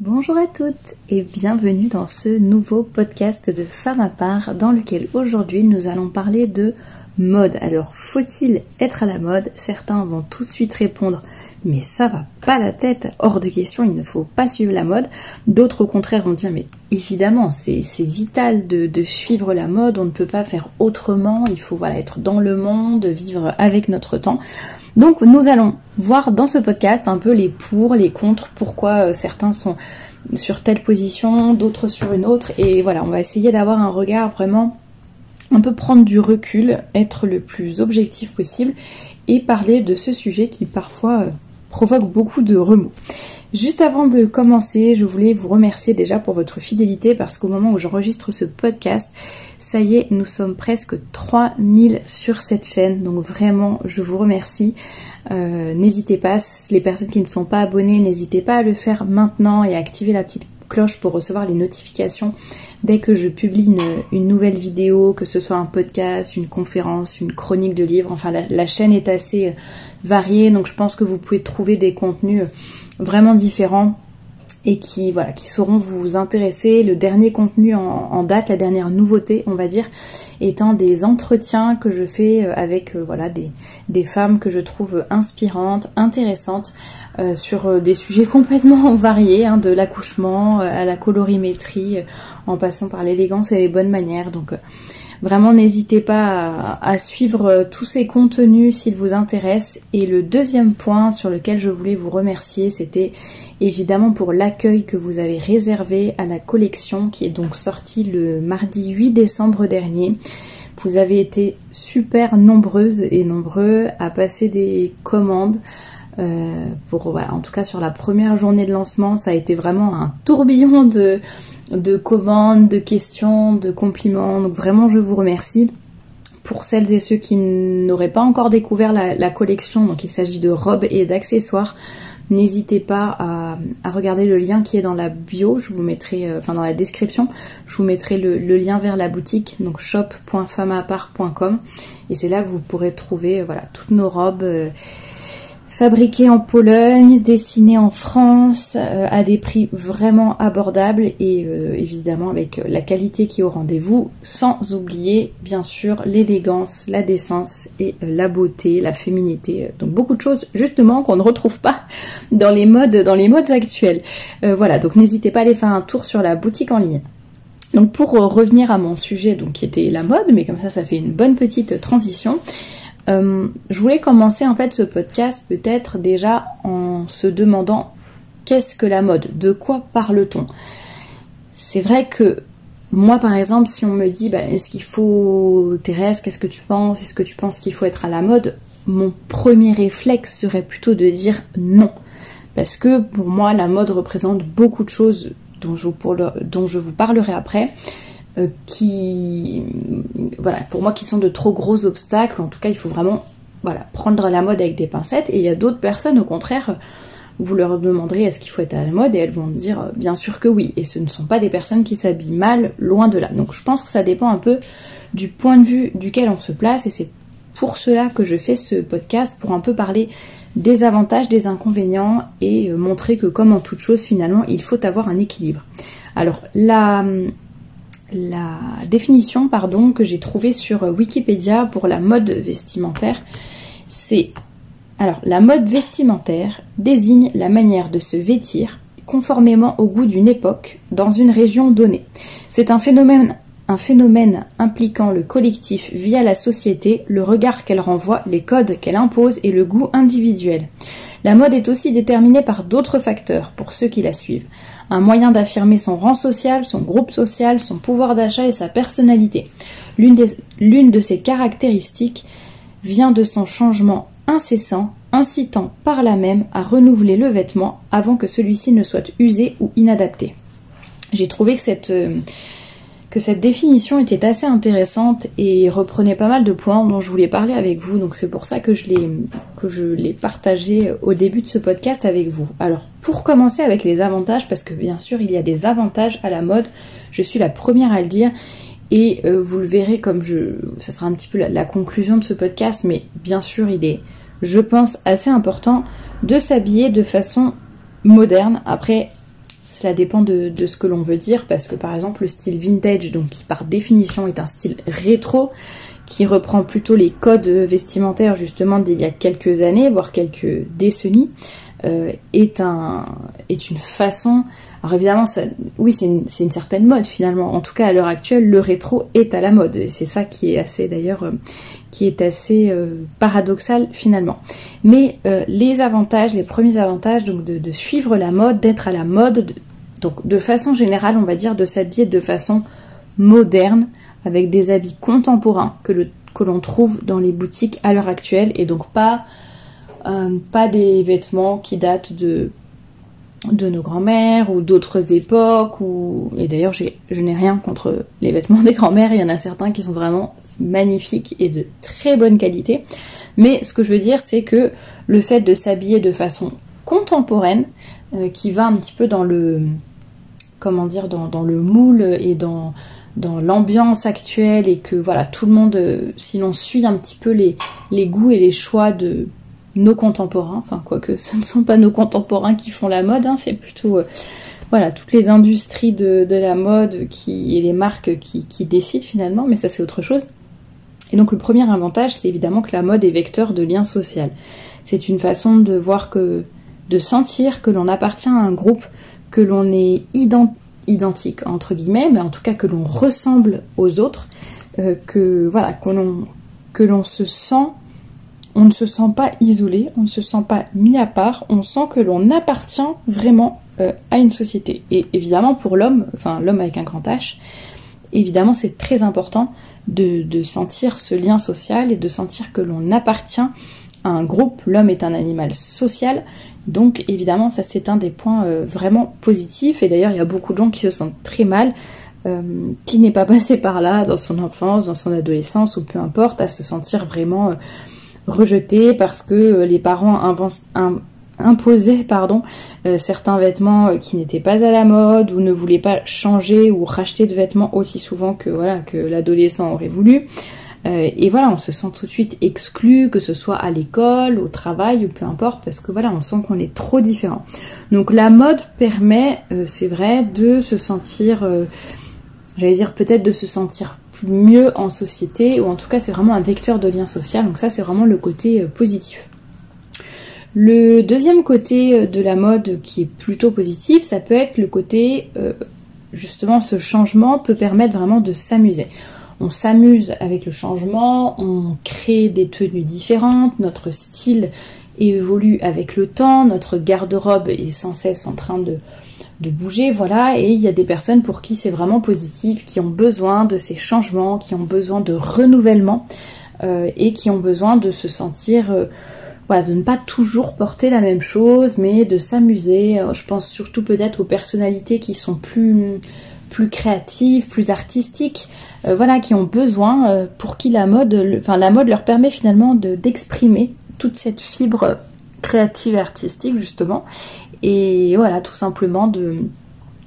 Bonjour à toutes et bienvenue dans ce nouveau podcast de Femme à part dans lequel aujourd'hui nous allons parler de mode. Alors faut-il être à la mode? Certains vont tout de suite répondre mais ça va pas la tête, hors de question, il ne faut pas suivre la mode. D'autres au contraire vont dire mais évidemment c'est vital de suivre la mode, on ne peut pas faire autrement, il faut être dans le monde, vivre avec notre temps. Donc nous allons voir dans ce podcast un peu les pour, les contre, pourquoi certains sont sur telle position, d'autres sur une autre, et voilà, on va essayer d'avoir un regard vraiment, un peu prendre du recul, être le plus objectif possible, et parler de ce sujet qui parfois provoque beaucoup de remous. Juste avant de commencer, je voulais vous remercier déjà pour votre fidélité parce qu'au moment où j'enregistre ce podcast, ça y est, nous sommes presque 3000 sur cette chaîne, donc vraiment je vous remercie. N'hésitez pas, les personnes qui ne sont pas abonnées, n'hésitez pas à le faire maintenant et à activer la petite cloche pour recevoir les notifications dès que je publie une nouvelle vidéo, que ce soit un podcast, une conférence, une chronique de livre. Enfin la chaîne est assez variée, donc je pense que vous pouvez trouver des contenus vraiment différents et qui sauront vous intéresser. Le dernier contenu en date, la dernière nouveauté on va dire, étant des entretiens que je fais avec des femmes que je trouve inspirantes, intéressantes, sur des sujets complètement variés, de l'accouchement à la colorimétrie, en passant par l'élégance et les bonnes manières. Donc vraiment n'hésitez pas à suivre tous ces contenus s'ils vous intéressent. Et le deuxième point sur lequel je voulais vous remercier, c'était évidemment pour l'accueil que vous avez réservé à la collection qui est donc sortie le mardi 8 décembre dernier. Vous avez été super nombreuses et nombreux à passer des commandes. En tout cas sur la première journée de lancement, ça a été vraiment un tourbillon de commandes, de questions, de compliments. Donc vraiment je vous remercie. Pour celles et ceux qui n'auraient pas encore découvert la collection, donc il s'agit de robes et d'accessoires, n'hésitez pas à regarder le lien qui est dans la bio, je vous mettrai, dans la description, je vous mettrai le lien vers la boutique, donc shop.femmeapart.com, et c'est là que vous pourrez trouver toutes nos robes fabriquées en Pologne, dessinées en France, à des prix vraiment abordables et évidemment avec la qualité qui est au rendez-vous, sans oublier bien sûr l'élégance, la décence et la beauté, la féminité. Donc beaucoup de choses justement qu'on ne retrouve pas dans les modes actuelles. Donc n'hésitez pas à aller faire un tour sur la boutique en ligne. Donc pour revenir à mon sujet qui était la mode, mais comme ça fait une bonne petite transition. Je voulais commencer en fait ce podcast peut-être déjà en se demandant qu'est-ce que la mode, de quoi parle-t-on? C'est vrai que moi par exemple si on me dit est-ce qu'il faut, Thérèse, qu'est-ce que tu penses, est-ce que tu penses qu'il faut être à la mode, mon premier réflexe serait plutôt de dire non, parce que pour moi la mode représente beaucoup de choses dont je vous parlerai après, pour moi qui sont de trop gros obstacles. En tout cas il faut vraiment prendre la mode avec des pincettes, et il y a d'autres personnes au contraire, vous leur demanderez est-ce qu'il faut être à la mode et elles vont dire bien sûr que oui, et ce ne sont pas des personnes qui s'habillent mal, loin de là. Donc je pense que ça dépend un peu du point de vue duquel on se place, et c'est pour cela que je fais ce podcast, pour un peu parler des avantages, des inconvénients, et montrer que comme en toute chose finalement il faut avoir un équilibre. Alors la définition que j'ai trouvée sur Wikipédia pour la mode vestimentaire, c'est: la mode vestimentaire désigne la manière de se vêtir conformément au goût d'une époque dans une région donnée. C'est un phénomène impliquant le collectif via la société, le regard qu'elle renvoie, les codes qu'elle impose et le goût individuel. La mode est aussi déterminée par d'autres facteurs pour ceux qui la suivent. Un moyen d'affirmer son rang social, son groupe social, son pouvoir d'achat et sa personnalité. L'une de ces caractéristiques vient de son changement incessant, incitant par là même à renouveler le vêtement avant que celui-ci ne soit usé ou inadapté. J'ai trouvé que cette définition était assez intéressante et reprenait pas mal de points dont je voulais parler avec vous, donc c'est pour ça que je l'ai partagé au début de ce podcast avec vous. Alors pour commencer avec les avantages, parce que bien sûr il y a des avantages à la mode, je suis la première à le dire, et vous le verrez ça sera un petit peu la conclusion de ce podcast, mais bien sûr il est, je pense, assez important de s'habiller de façon moderne. Après cela dépend de ce que l'on veut dire, parce que par exemple le style vintage, donc qui par définition est un style rétro, qui reprend plutôt les codes vestimentaires justement d'il y a quelques années, voire quelques décennies, est une façon... Alors évidemment, oui, c'est une certaine mode finalement. En tout cas, à l'heure actuelle, le rétro est à la mode. Et c'est ça qui est assez, d'ailleurs, paradoxal finalement. Mais les premiers avantages donc de suivre la mode, d'être à la mode, donc de façon générale, on va dire, de s'habiller de façon moderne, avec des habits contemporains que l'on trouve dans les boutiques à l'heure actuelle, et donc pas des vêtements qui datent de nos grands-mères ou d'autres époques, et d'ailleurs je n'ai rien contre les vêtements des grands-mères, il y en a certains qui sont vraiment magnifiques et de très bonne qualité, mais ce que je veux dire c'est que le fait de s'habiller de façon contemporaine, qui va un petit peu dans le dans le moule et dans l'ambiance actuelle, et que voilà, tout le monde, si l'on suit un petit peu les goûts et les choix de nos contemporains, enfin quoique ce ne sont pas nos contemporains qui font la mode, c'est plutôt toutes les industries de la mode et les marques qui décident finalement, mais ça c'est autre chose. Et donc le premier avantage, c'est évidemment que la mode est vecteur de lien social. C'est une façon de de sentir que l'on appartient à un groupe, que l'on est identique entre guillemets, mais en tout cas que l'on ressemble aux autres, que l'on se sent... On ne se sent pas isolé, on ne se sent pas mis à part, on sent que l'on appartient vraiment à une société. Et évidemment pour l'homme, l'homme avec un grand H, évidemment c'est très important de sentir ce lien social et de sentir que l'on appartient à un groupe. L'homme est un animal social, donc évidemment ça c'est un des points vraiment positifs. Et d'ailleurs il y a beaucoup de gens qui se sentent très mal, qui n'est pas passé par là dans son enfance, dans son adolescence ou peu importe, à se sentir vraiment... rejeté parce que les parents imposaient certains vêtements qui n'étaient pas à la mode, ou ne voulaient pas changer ou racheter de vêtements aussi souvent que l'adolescent aurait voulu. Et voilà, on se sent tout de suite exclu, que ce soit à l'école, au travail ou peu importe, parce que voilà, on sent qu'on est trop différent. Donc la mode permet, c'est vrai, de se sentir, peut-être de se sentir mieux en société, ou en tout cas c'est vraiment un vecteur de lien social, donc ça c'est vraiment le côté positif. Le deuxième côté de la mode qui est plutôt positif, ça peut être le côté, justement ce changement peut permettre vraiment de s'amuser. On s'amuse avec le changement, on crée des tenues différentes, notre style évolue avec le temps, notre garde-robe est sans cesse en train de bouger, voilà, et il y a des personnes pour qui c'est vraiment positif, qui ont besoin de ces changements, qui ont besoin de renouvellement, et qui ont besoin de se sentir, de ne pas toujours porter la même chose, mais de s'amuser. Je pense surtout peut-être aux personnalités qui sont plus créatives, plus artistiques, qui ont besoin, pour qui la mode leur permet finalement d'exprimer toute cette fibre créative et artistique justement. Et voilà, tout simplement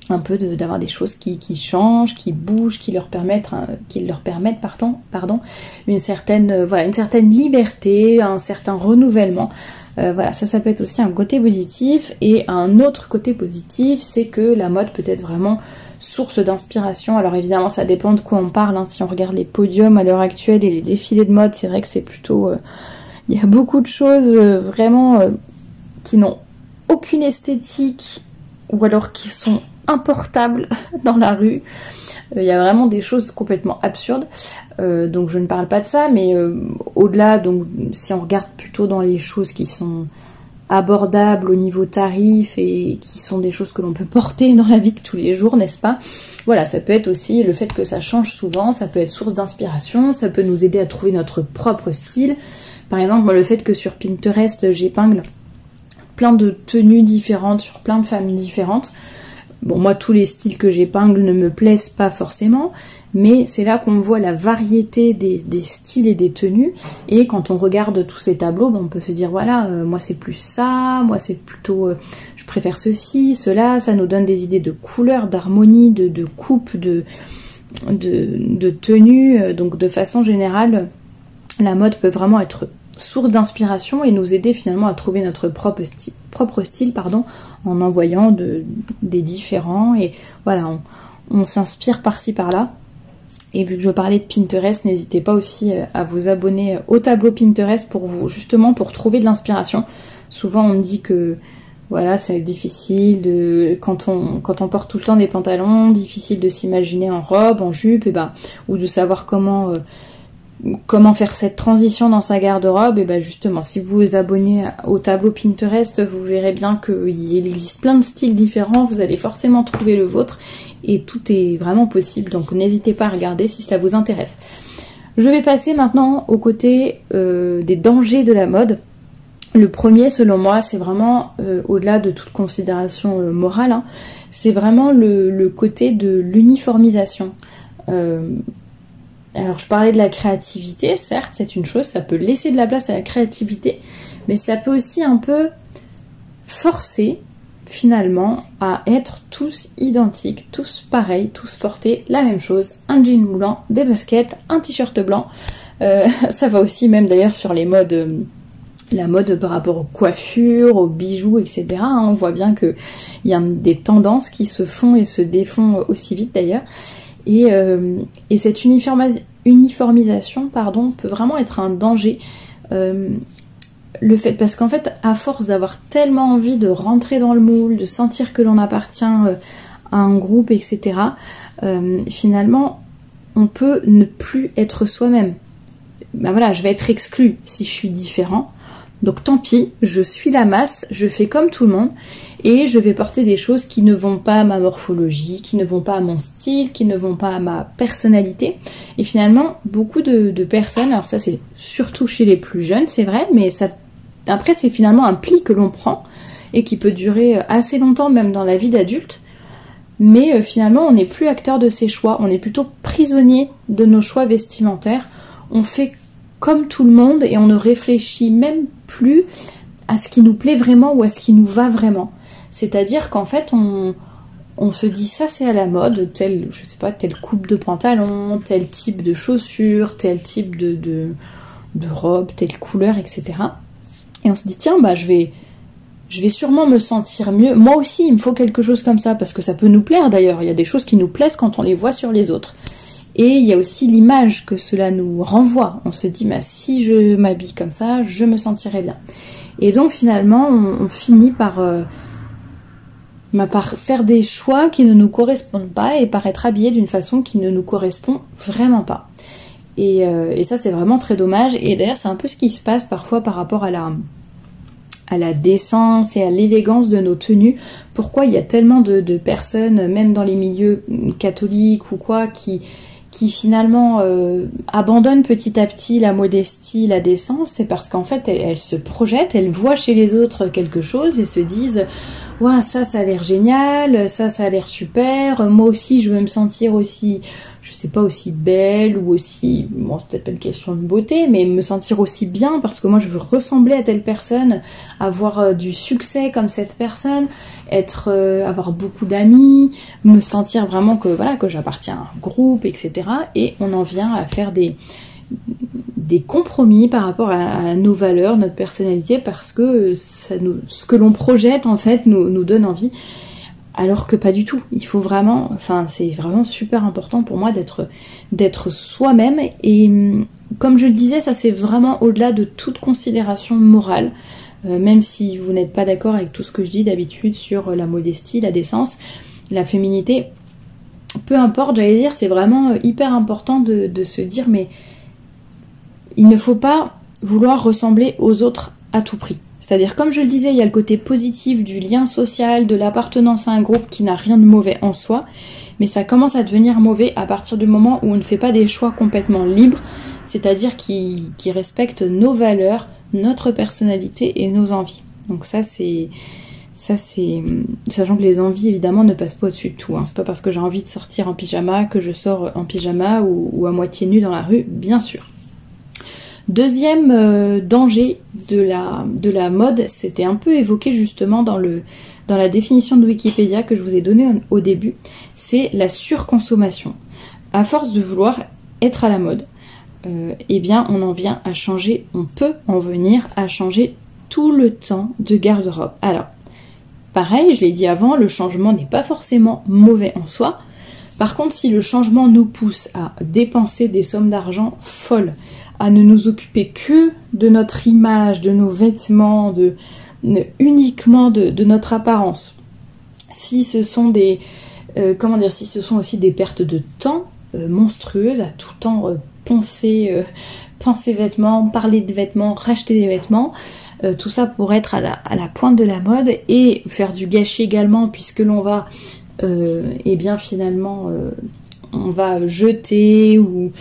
d'avoir des choses qui changent, qui bougent, qui leur permettent une certaine liberté, un certain renouvellement. Ça peut être aussi un côté positif. Et un autre côté positif, c'est que la mode peut être vraiment source d'inspiration. Alors évidemment, ça dépend de quoi on parle, Si on regarde les podiums à l'heure actuelle et les défilés de mode, c'est vrai que c'est plutôt... il y a beaucoup de choses vraiment qui n'ont aucune esthétique, ou alors qui sont importables dans la rue. Il y a vraiment des choses complètement absurdes, donc je ne parle pas de ça, mais au-delà, donc si on regarde plutôt dans les choses qui sont abordables au niveau tarif et qui sont des choses que l'on peut porter dans la vie de tous les jours, n'est-ce pas? Voilà, ça peut être aussi le fait que ça change souvent, ça peut être source d'inspiration, ça peut nous aider à trouver notre propre style. Par exemple, moi, le fait que sur Pinterest, j'épingle plein de tenues différentes sur plein de femmes différentes. Bon, moi, tous les styles que j'épingle ne me plaisent pas forcément, mais c'est là qu'on voit la variété des styles et des tenues, et quand on regarde tous ces tableaux, on peut se dire, voilà, moi c'est plus ça, moi c'est plutôt, je préfère ceci, cela, ça nous donne des idées de couleurs, d'harmonie, de coupe, de tenues, donc de façon générale, la mode peut vraiment être source d'inspiration et nous aider finalement à trouver notre propre style, en envoyant des différents, et voilà, on s'inspire par-ci par-là. Et vu que je parlais de Pinterest, n'hésitez pas aussi à vous abonner au tableau Pinterest pour trouver de l'inspiration. Souvent on me dit que voilà, c'est difficile quand on porte tout le temps des pantalons, difficile de s'imaginer en robe, en jupe, ou de savoir comment faire cette transition dans sa garde-robe. Et justement, si vous vous abonnez au tableau Pinterest, vous verrez bien qu'il existe plein de styles différents, vous allez forcément trouver le vôtre, et tout est vraiment possible, donc n'hésitez pas à regarder si cela vous intéresse. Je vais passer maintenant au côté des dangers de la mode. Le premier, selon moi, c'est vraiment, au-delà de toute considération morale, c'est vraiment le côté de l'uniformisation. Alors je parlais de la créativité, certes c'est une chose, ça peut laisser de la place à la créativité, mais cela peut aussi un peu forcer finalement à être tous identiques, tous pareils, tous porter la même chose, un jean moulant, des baskets, un t-shirt blanc. Ça va aussi même d'ailleurs sur les modes, la mode par rapport aux coiffures, aux bijoux, etc. On voit bien qu'il y a des tendances qui se font et se défont aussi vite d'ailleurs. Et cette uniformisation peut vraiment être un danger. Parce qu'en fait, à force d'avoir tellement envie de rentrer dans le moule, de sentir que l'on appartient à un groupe, etc., finalement, on peut ne plus être soi-même. Voilà, je vais être exclue si je suis différent. Donc tant pis, je suis la masse, je fais comme tout le monde et je vais porter des choses qui ne vont pas à ma morphologie, qui ne vont pas à mon style, qui ne vont pas à ma personnalité. Et finalement, beaucoup de personnes, alors ça c'est surtout chez les plus jeunes, c'est vrai, mais après c'est finalement un pli que l'on prend et qui peut durer assez longtemps même dans la vie d'adulte. Mais finalement, on n'est plus acteur de ses choix, on est plutôt prisonnier de nos choix vestimentaires. On fait comme tout le monde et on ne réfléchit même plus à ce qui nous plaît vraiment ou à ce qui nous va vraiment. C'est-à-dire qu'en fait, on se dit ça c'est à la mode, telle coupe de pantalon, tel type de chaussures, tel type de robe, telle couleur, etc. Et on se dit tiens, je vais sûrement me sentir mieux. Moi aussi, il me faut quelque chose comme ça, parce que ça peut nous plaire d'ailleurs. Il y a des choses qui nous plaisent quand on les voit sur les autres. Et il y a aussi l'image que cela nous renvoie. On se dit, si je m'habille comme ça, je me sentirai bien. Et donc finalement, on finit par faire des choix qui ne nous correspondent pas et par être habillé d'une façon qui ne nous correspond vraiment pas. Et ça, c'est vraiment très dommage. Et d'ailleurs, c'est un peu ce qui se passe parfois par rapport à la décence et à l'élégance de nos tenues. Pourquoi il y a tellement de personnes, même dans les milieux catholiques ou quoi, qui finalement abandonnent petit à petit la modestie, la décence? C'est parce qu'en fait elles se projettent, elles voient chez les autres quelque chose et se disent « Ouah, ça a l'air génial, ça a l'air super, moi aussi je veux me sentir aussi, je sais pas, aussi belle ou aussi, bon c'est peut-être pas une question de beauté, mais me sentir aussi bien parce que moi je veux ressembler à telle personne, avoir du succès comme cette personne, avoir beaucoup d'amis, me sentir vraiment que j'appartiens à un groupe, etc. » Et on en vient à faire des compromis par rapport à nos valeurs, notre personnalité, parce que ce que l'on projette en fait nous donne envie, alors que pas du tout. Il faut vraiment, c'est vraiment super important pour moi d'être soi-même, et comme je le disais, ça c'est vraiment au-delà de toute considération morale, même si vous n'êtes pas d'accord avec tout ce que je dis d'habitude sur la modestie, la décence, la féminité, peu importe, j'allais dire, c'est vraiment hyper important de se dire, mais il ne faut pas vouloir ressembler aux autres à tout prix. C'est-à-dire, comme je le disais, il y a le côté positif du lien social, de l'appartenance à un groupe qui n'a rien de mauvais en soi, mais ça commence à devenir mauvais à partir du moment où on ne fait pas des choix complètement libres, c'est-à-dire qui respectent nos valeurs, notre personnalité et nos envies. Donc ça c'est sachant que les envies évidemment ne passent pas au-dessus de tout, hein. C'est pas parce que j'ai envie de sortir en pyjama que je sors en pyjama ou à moitié nue dans la rue, bien sûr. Deuxième danger de la mode, c'était un peu évoqué justement dans la définition de Wikipédia que je vous ai donnée au début, c'est la surconsommation. À force de vouloir être à la mode, eh bien on en vient à changer, on peut en venir à changer tout le temps de garde-robe. Alors, pareil, je l'ai dit avant, le changement n'est pas forcément mauvais en soi. Par contre, si le changement nous pousse à dépenser des sommes d'argent folles, à ne nous occuper que de notre image, de nos vêtements, uniquement de notre apparence, si ce sont si ce sont aussi des pertes de temps monstrueuses, à tout temps penser vêtements, parler de vêtements, racheter des vêtements, tout ça pour être à la pointe de la mode et faire du gâchis également, puisque l'on va on va jeter ou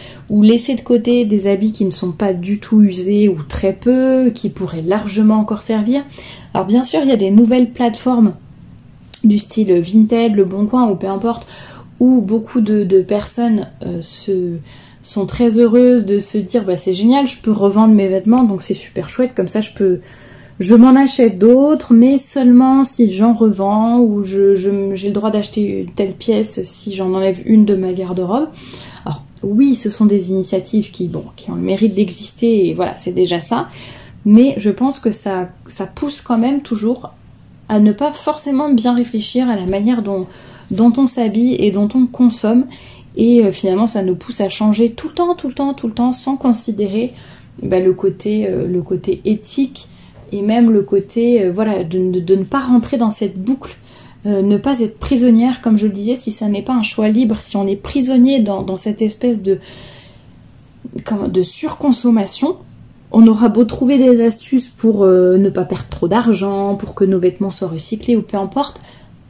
laisser de côté des habits qui ne sont pas du tout usés ou très peu, qui pourraient largement encore servir. Alors bien sûr, il y a des nouvelles plateformes du style Vinted, Le Bon Coin ou peu importe, où beaucoup de personnes sont très heureuses de se dire c'est génial, je peux revendre mes vêtements, donc c'est super chouette, comme ça je m'en achète d'autres, mais seulement si j'en revends ou j'ai le droit d'acheter une telle pièce si j'en enlève une de ma garde-robe. Alors oui, ce sont des initiatives qui ont le mérite d'exister et voilà, c'est déjà ça. Mais je pense que ça pousse quand même toujours à ne pas forcément bien réfléchir à la manière dont on s'habille et dont on consomme. Et finalement, ça nous pousse à changer tout le temps, sans considérer le côté éthique et même le côté de ne pas rentrer dans cette boucle, ne pas être prisonnière, comme je le disais, si ça n'est pas un choix libre, si on est prisonnier dans cette espèce de surconsommation. On aura beau trouver des astuces pour ne pas perdre trop d'argent, pour que nos vêtements soient recyclés ou peu importe,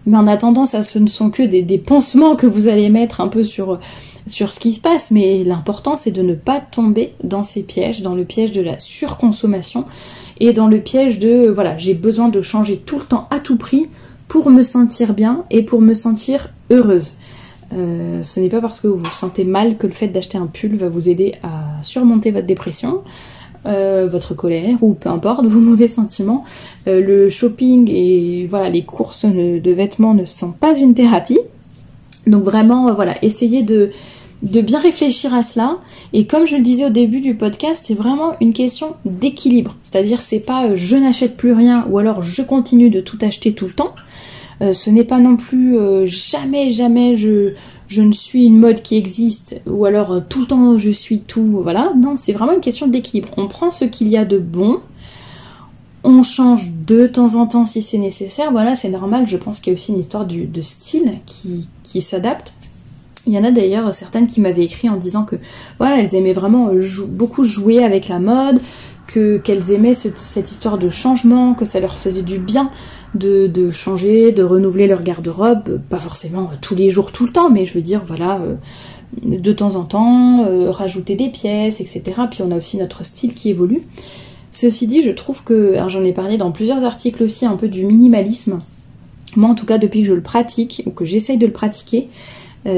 mais en attendant, ce ne sont que des pansements que vous allez mettre un peu sur ce qui se passe, mais l'important c'est de ne pas tomber dans ces pièges, dans le piège de la surconsommation et dans le piège de j'ai besoin de changer tout le temps à tout prix pour me sentir bien et pour me sentir heureuse. Ce n'est pas parce que vous vous sentez mal que le fait d'acheter un pull va vous aider à surmonter votre dépression, votre colère ou peu importe vos mauvais sentiments. Le shopping et les courses de vêtements ne sont pas une thérapie. Donc vraiment essayez de bien réfléchir à cela. Et comme je le disais au début du podcast, c'est vraiment une question d'équilibre. C'est-à-dire c'est pas je n'achète plus rien ou alors je continue de tout acheter tout le temps. Ce n'est pas non plus jamais je ne suis une mode qui existe ou alors tout le temps je suis tout. Voilà, non, c'est vraiment une question d'équilibre. On prend ce qu'il y a de bon, on change de temps en temps si c'est nécessaire. Voilà, c'est normal. Je pense qu'il y a aussi une histoire de style qui s'adapte. Il y en a d'ailleurs certaines qui m'avaient écrit en disant que elles aimaient vraiment beaucoup jouer avec la mode, qu'elles aimaient cette histoire de changement, que ça leur faisait du bien de changer, de renouveler leur garde-robe, pas forcément tous les jours, tout le temps, mais je veux dire, de temps en temps, rajouter des pièces, etc. Puis on a aussi notre style qui évolue. Ceci dit, je trouve que, alors j'en ai parlé dans plusieurs articles aussi, un peu du minimalisme. Moi en tout cas, depuis que je le pratique, ou que j'essaye de le pratiquer,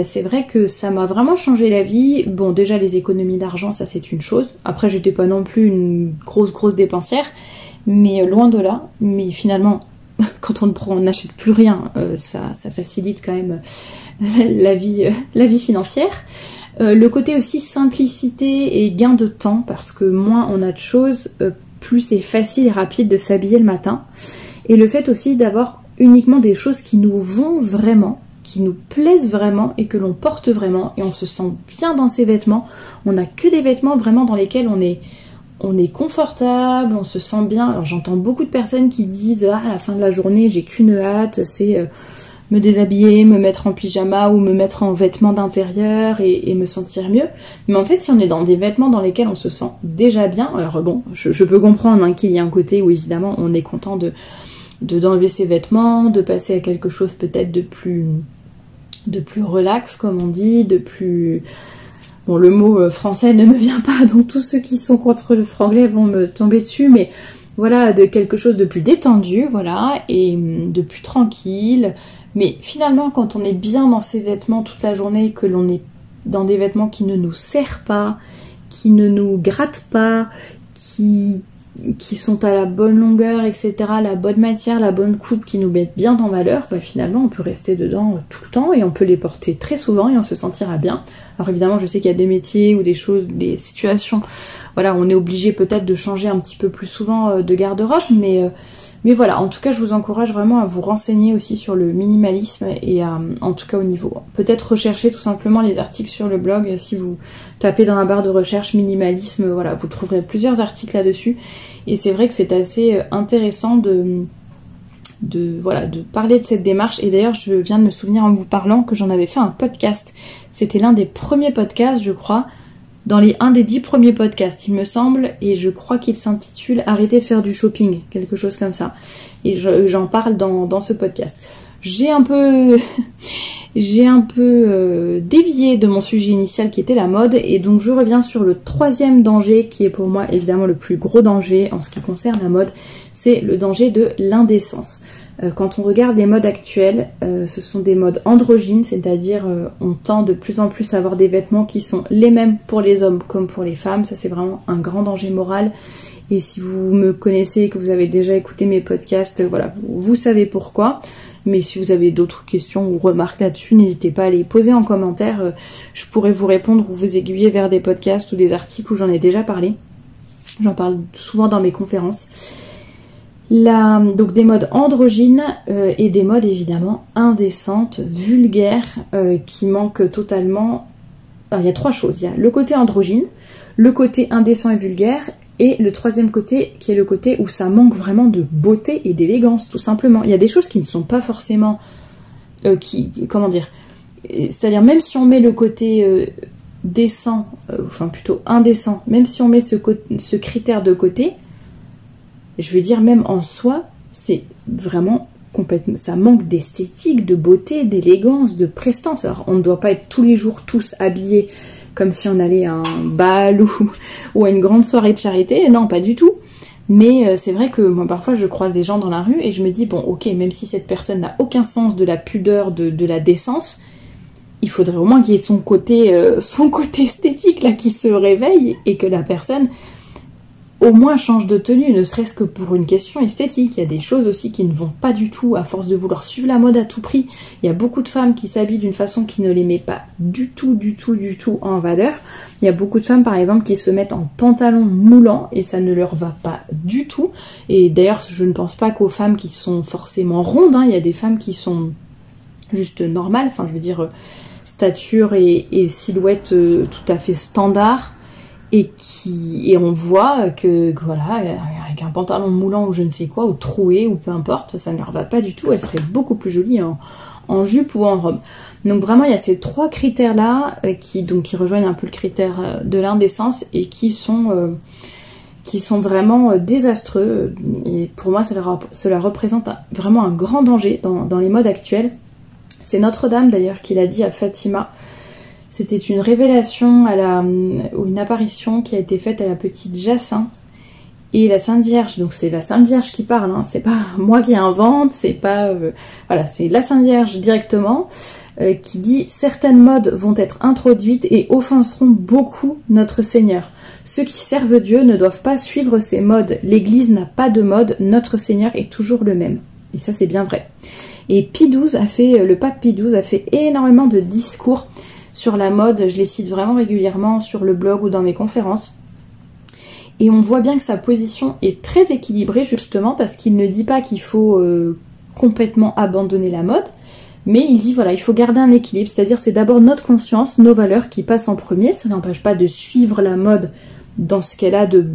c'est vrai que ça m'a vraiment changé la vie. Bon, déjà les économies d'argent, ça c'est une chose. Après, j'étais pas non plus une grosse dépensière, mais loin de là. Mais finalement, quand on n'achète plus rien, ça facilite quand même la vie financière. Le côté aussi simplicité et gain de temps, parce que moins on a de choses, plus c'est facile et rapide de s'habiller le matin. Et le fait aussi d'avoir uniquement des choses qui nous vont vraiment, qui nous plaisent vraiment et que l'on porte vraiment, et on se sent bien dans ces vêtements. On n'a que des vêtements vraiment dans lesquels on est confortable, on se sent bien. Alors j'entends beaucoup de personnes qui disent à la fin de la journée j'ai qu'une hâte, c'est me déshabiller, me mettre en pyjama ou me mettre en vêtements d'intérieur et me sentir mieux. Mais en fait, si on est dans des vêtements dans lesquels on se sent déjà bien, alors bon, je peux comprendre qu'il y a un côté où évidemment on est content d'enlever ses vêtements, de passer à quelque chose peut-être de plus relax, comme on dit, de plus... Bon, le mot français ne me vient pas, donc tous ceux qui sont contre le franglais vont me tomber dessus, mais voilà, de quelque chose de plus détendu, voilà, et de plus tranquille. Mais finalement, quand on est bien dans ses vêtements toute la journée, que l'on est dans des vêtements qui ne nous serrent pas, qui ne nous grattent pas, qui qui sont à la bonne longueur, etc., la bonne matière, la bonne coupe, qui nous mettent bien en valeur, bah finalement on peut rester dedans tout le temps et on peut les porter très souvent et on se sentira bien. Alors évidemment je sais qu'il y a des métiers ou des choses, des situations, voilà, on est obligé peut-être de changer un petit peu plus souvent de garde-robe, mais voilà, en tout cas je vous encourage vraiment à vous renseigner aussi sur le minimalisme et en tout cas au niveau. Peut-être rechercher tout simplement les articles sur le blog, si vous tapez dans la barre de recherche minimalisme, voilà, vous trouverez plusieurs articles là-dessus. Et c'est vrai que c'est assez intéressant de parler de cette démarche. Et d'ailleurs je viens de me souvenir en vous parlant que j'en avais fait un podcast. C'était l'un des premiers podcasts, je crois, un des 10 premiers podcasts, il me semble, et je crois qu'il s'intitule Arrêtez de faire du shopping, quelque chose comme ça. Et j'en parle dans ce podcast. J'ai un peu dévié de mon sujet initial qui était la mode, et donc je reviens sur le troisième danger qui est pour moi évidemment le plus gros danger en ce qui concerne la mode, c'est le danger de l'indécence. Quand on regarde les modes actuelles, ce sont des modes androgynes, c'est-à-dire on tend de plus en plus à avoir des vêtements qui sont les mêmes pour les hommes comme pour les femmes. Ça c'est vraiment un grand danger moral. Et si vous me connaissez et que vous avez déjà écouté mes podcasts, voilà, vous savez pourquoi. Mais si vous avez d'autres questions ou remarques là-dessus, n'hésitez pas à les poser en commentaire. Je pourrais vous répondre ou vous aiguiller vers des podcasts ou des articles où j'en ai déjà parlé. J'en parle souvent dans mes conférences. Donc des modes androgynes et des modes évidemment indécentes, vulgaires, qui manquent totalement. Alors, il y a 3 choses. Il y a le côté androgyne, le côté indécent et vulgaire, et le troisième côté qui est le côté où ça manque vraiment de beauté et d'élégance, tout simplement. Il y a des choses qui ne sont pas forcément... comment dire, c'est-à-dire même si on met le côté décent, enfin plutôt indécent, même si on met ce critère de côté, je veux dire même en soi, c'est vraiment complètement... Ça manque d'esthétique, de beauté, d'élégance, de prestance. Alors on ne doit pas être tous les jours tous habillés comme si on allait à un bal ou à une grande soirée de charité, non, pas du tout. Mais c'est vrai que moi parfois je croise des gens dans la rue et je me dis, bon ok, même si cette personne n'a aucun sens de la pudeur, de la décence, il faudrait au moins qu'il y ait son côté esthétique là qui se réveille et que la personne au moins change de tenue, ne serait-ce que pour une question esthétique. Il y a des choses aussi qui ne vont pas du tout, à force de vouloir suivre la mode à tout prix. Il y a beaucoup de femmes qui s'habillent d'une façon qui ne les met pas du tout en valeur. Il y a beaucoup de femmes, par exemple, qui se mettent en pantalon moulant et ça ne leur va pas du tout. Et d'ailleurs, je ne pense pas qu'aux femmes qui sont forcément rondes, hein. Il y a des femmes qui sont juste normales, enfin je veux dire stature et silhouette tout à fait standard. Et on voit que voilà, avec un pantalon moulant ou je ne sais quoi, ou troué, ou peu importe, ça ne leur va pas du tout, elles seraient beaucoup plus jolies en jupe ou en robe. Donc vraiment, il y a ces 3 critères-là qui rejoignent un peu le critère de l'indécence et qui sont vraiment désastreux. Et pour moi, cela représente vraiment un grand danger dans les modes actuels. C'est Notre-Dame d'ailleurs qui l'a dit à Fatima. C'était une révélation ou une apparition qui a été faite à la petite Jacinthe et la Sainte Vierge. Donc c'est la Sainte Vierge qui parle, hein. C'est pas moi qui invente, c'est pas... voilà, c'est la Sainte Vierge directement qui dit « Certaines modes vont être introduites et offenseront beaucoup notre Seigneur. Ceux qui servent Dieu ne doivent pas suivre ces modes. L'Église n'a pas de mode, notre Seigneur est toujours le même. » Et ça c'est bien vrai. Et le pape Pie XII a fait énormément de discours sur la mode, je les cite vraiment régulièrement sur le blog ou dans mes conférences. Et on voit bien que sa position est très équilibrée justement parce qu'il ne dit pas qu'il faut complètement abandonner la mode, mais il dit voilà, il faut garder un équilibre, c'est-à-dire c'est d'abord notre conscience, nos valeurs qui passent en premier, ça n'empêche pas de suivre la mode dans ce qu'elle a de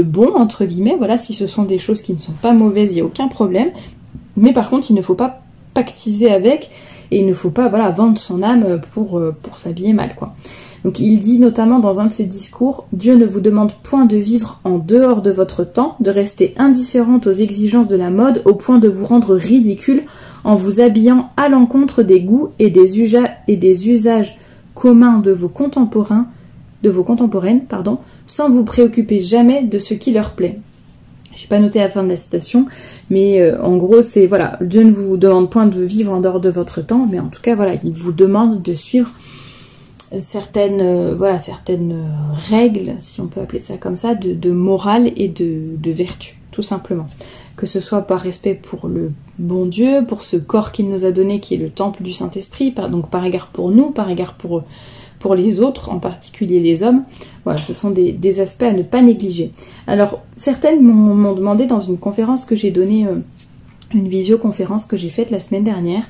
bon, entre guillemets, voilà, si ce sont des choses qui ne sont pas mauvaises, il n'y a aucun problème, mais par contre il ne faut pas pactiser avec, et il ne faut pas vendre son âme pour s'habiller mal, quoi. Donc il dit notamment dans un de ses discours « Dieu ne vous demande point de vivre en dehors de votre temps, de rester indifférente aux exigences de la mode au point de vous rendre ridicule en vous habillant à l'encontre des goûts et des usages communs de vos contemporaines, sans vous préoccuper jamais de ce qui leur plaît. » Je n'ai pas noté la fin de la citation, mais en gros c'est voilà, Dieu ne vous demande point de vivre en dehors de votre temps, mais en tout cas voilà, il vous demande de suivre certaines règles, si on peut appeler ça comme ça, de morale et de vertu, tout simplement. Que ce soit par respect pour le bon Dieu, pour ce corps qu'il nous a donné, qui est le temple du Saint-Esprit, donc par égard pour nous, par égard pour les autres, en particulier les hommes. Voilà, ce sont des aspects à ne pas négliger. Alors, certaines m'ont demandé dans une conférence que j'ai donnée, une visioconférence que j'ai faite la semaine dernière,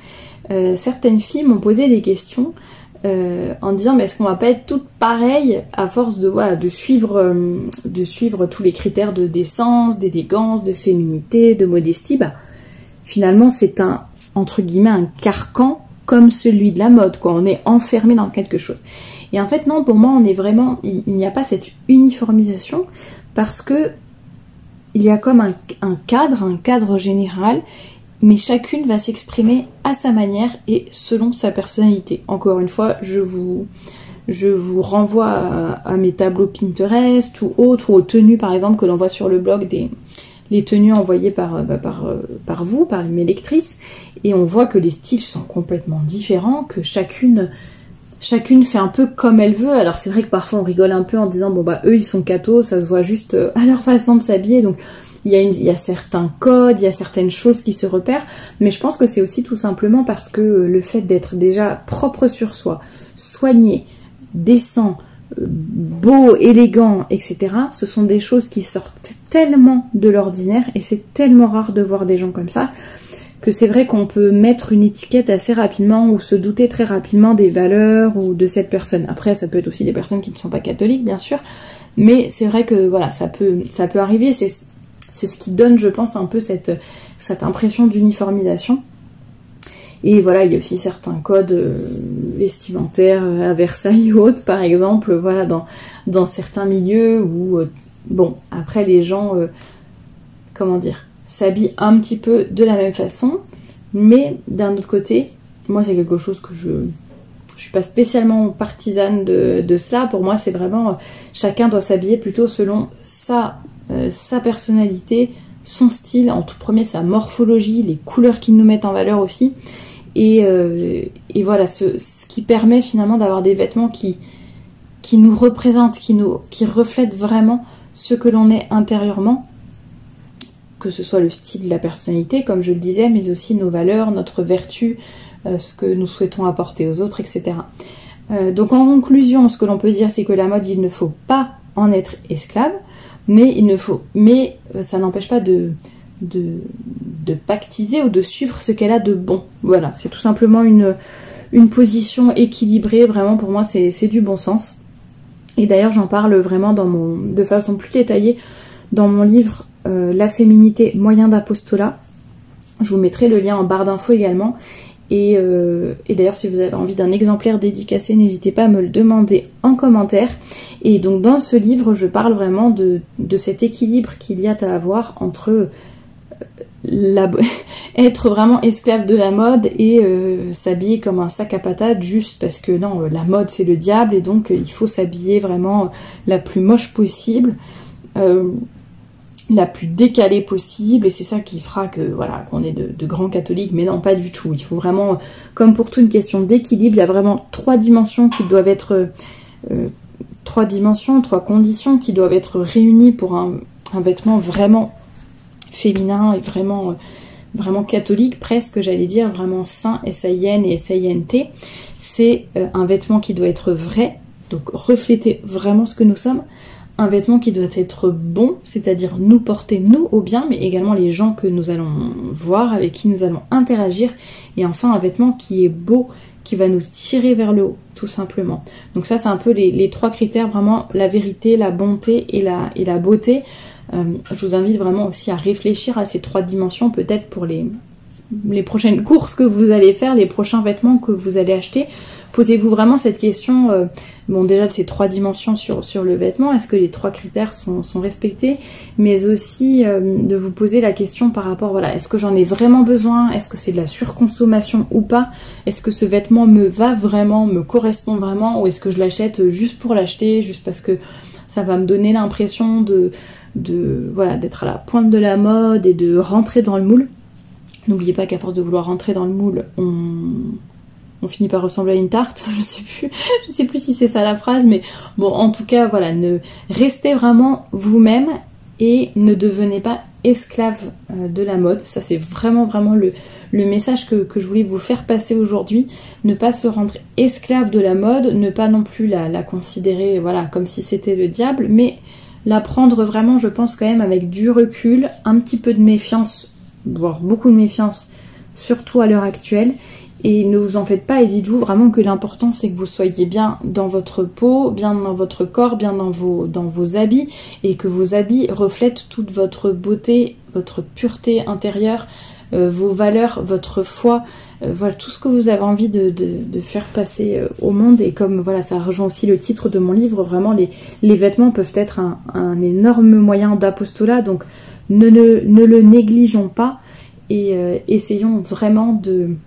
certaines filles m'ont posé des questions en disant mais est-ce qu'on va pas être toutes pareilles à force de suivre tous les critères de décence, d'élégance, de féminité, de modestie. Finalement c'est entre guillemets un carcan comme celui de la mode, quoi. On est enfermé dans quelque chose. Et en fait non, pour moi il n'y a pas cette uniformisation, parce que il y a comme un cadre général, mais chacune va s'exprimer à sa manière et selon sa personnalité. Encore une fois, je vous renvoie à mes tableaux Pinterest ou autres, ou aux tenues par exemple que l'on voit sur le blog, les tenues envoyées par vous, par mes lectrices, et on voit que les styles sont complètement différents, que chacune fait un peu comme elle veut. Alors c'est vrai que parfois on rigole un peu en disant eux ils sont cathos, ça se voit juste à leur façon de s'habiller, donc il y a certains codes, il y a certaines choses qui se repèrent, mais je pense que c'est aussi tout simplement parce que le fait d'être déjà propre sur soi, soigné, décent, beau, élégant, etc., ce sont des choses qui sortent tellement de l'ordinaire, et c'est tellement rare de voir des gens comme ça, que c'est vrai qu'on peut mettre une étiquette assez rapidement ou se douter très rapidement des valeurs ou de cette personne. Après, ça peut être aussi des personnes qui ne sont pas catholiques, bien sûr, mais c'est vrai que voilà, ça peut arriver. C'est ce qui donne, je pense, un peu cette impression d'uniformisation. Et voilà, il y a aussi certains codes vestimentaires à Versailles ou autres, par exemple, voilà, dans certains milieux où, après les gens, s'habillent un petit peu de la même façon, mais d'un autre côté, moi c'est quelque chose que je suis pas spécialement partisane de cela. Pour moi, c'est vraiment, chacun doit s'habiller plutôt selon sa personnalité, son style, en tout premier sa morphologie, les couleurs qui nous mettent en valeur aussi, et voilà, ce qui permet finalement d'avoir des vêtements qui nous représentent, qui reflètent vraiment ce que l'on est intérieurement, que ce soit le style, la personnalité, comme je le disais, mais aussi nos valeurs, notre vertu, ce que nous souhaitons apporter aux autres, etc. Donc en conclusion, ce que l'on peut dire, c'est que la mode, il ne faut pas en être esclave, mais ça n'empêche pas de pactiser ou de suivre ce qu'elle a de bon. Voilà, c'est tout simplement une position équilibrée. Vraiment, pour moi, c'est du bon sens. Et d'ailleurs, j'en parle vraiment de façon plus détaillée dans mon livre La féminité, moyen d'apostolat. Je vous mettrai le lien en barre d'infos également. Et d'ailleurs, si vous avez envie d'un exemplaire dédicacé, n'hésitez pas à me le demander en commentaire. Et donc dans ce livre, je parle vraiment de cet équilibre qu'il y a à avoir entre être vraiment esclave de la mode et s'habiller comme un sac à patates juste parce que non, la mode c'est le diable, et donc il faut s'habiller vraiment la plus moche possible, la plus décalée possible, et c'est ça qui fera que voilà, qu'on est de grands catholiques. Mais non, pas du tout. Il faut vraiment, comme pour toute une question d'équilibre, il y a vraiment trois dimensions qui doivent être trois conditions qui doivent être réunies pour un vêtement vraiment féminin et vraiment catholique, presque, j'allais dire, vraiment saint, S-A-I-N et S-A-I-N-T. C'est un vêtement qui doit être vrai, donc refléter vraiment ce que nous sommes. Un vêtement qui doit être bon, c'est-à-dire nous porter nous au bien, mais également les gens que nous allons voir, avec qui nous allons interagir. Et enfin un vêtement qui est beau, qui va nous tirer vers le haut, tout simplement. Donc ça, c'est un peu les trois critères, vraiment la vérité, la bonté et la beauté. Je vous invite vraiment aussi à réfléchir à ces trois dimensions, peut-être pour les prochaines courses que vous allez faire, les prochains vêtements que vous allez acheter. Posez-vous vraiment cette question, déjà de ces trois dimensions sur le vêtement, est-ce que les trois critères sont respectés, mais aussi de vous poser la question par rapport, voilà, est-ce que j'en ai vraiment besoin, est-ce que c'est de la surconsommation ou pas, est-ce que ce vêtement me va vraiment, me correspond vraiment, ou est-ce que je l'achète juste pour l'acheter, juste parce que ça va me donner l'impression d'être à la pointe de la mode et de rentrer dans le moule. N'oubliez pas qu'à force de vouloir rentrer dans le moule, on finit par ressembler à une tarte, je sais plus si c'est ça la phrase, mais bon, en tout cas, voilà, restez vraiment vous-même et ne devenez pas esclave de la mode. Ça, c'est vraiment le message que je voulais vous faire passer aujourd'hui. Ne pas se rendre esclave de la mode, ne pas non plus la considérer, voilà, comme si c'était le diable, mais la prendre vraiment, je pense, quand même avec du recul, un petit peu de méfiance, voire beaucoup de méfiance, surtout à l'heure actuelle. Et ne vous en faites pas et dites-vous vraiment que l'important c'est que vous soyez bien dans votre peau, bien dans votre corps, bien dans vos habits, et que vos habits reflètent toute votre beauté, votre pureté intérieure, vos valeurs, votre foi, voilà, tout ce que vous avez envie de faire passer au monde. Et comme voilà, ça rejoint aussi le titre de mon livre, vraiment les vêtements peuvent être un énorme moyen d'apostolat, donc ne le négligeons pas et essayons vraiment de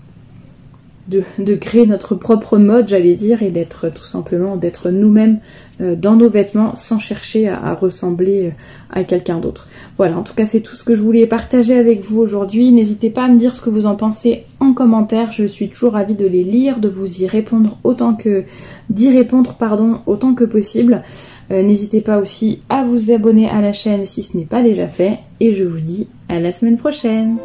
créer notre propre mode, j'allais dire, et d'être tout simplement d'être nous-mêmes dans nos vêtements sans chercher à ressembler à quelqu'un d'autre. Voilà, en tout cas c'est tout ce que je voulais partager avec vous aujourd'hui. N'hésitez pas à me dire ce que vous en pensez en commentaire, je suis toujours ravie de les lire, de vous y répondre d'y répondre autant que possible. N'hésitez pas aussi à vous abonner à la chaîne si ce n'est pas déjà fait, et je vous dis à la semaine prochaine.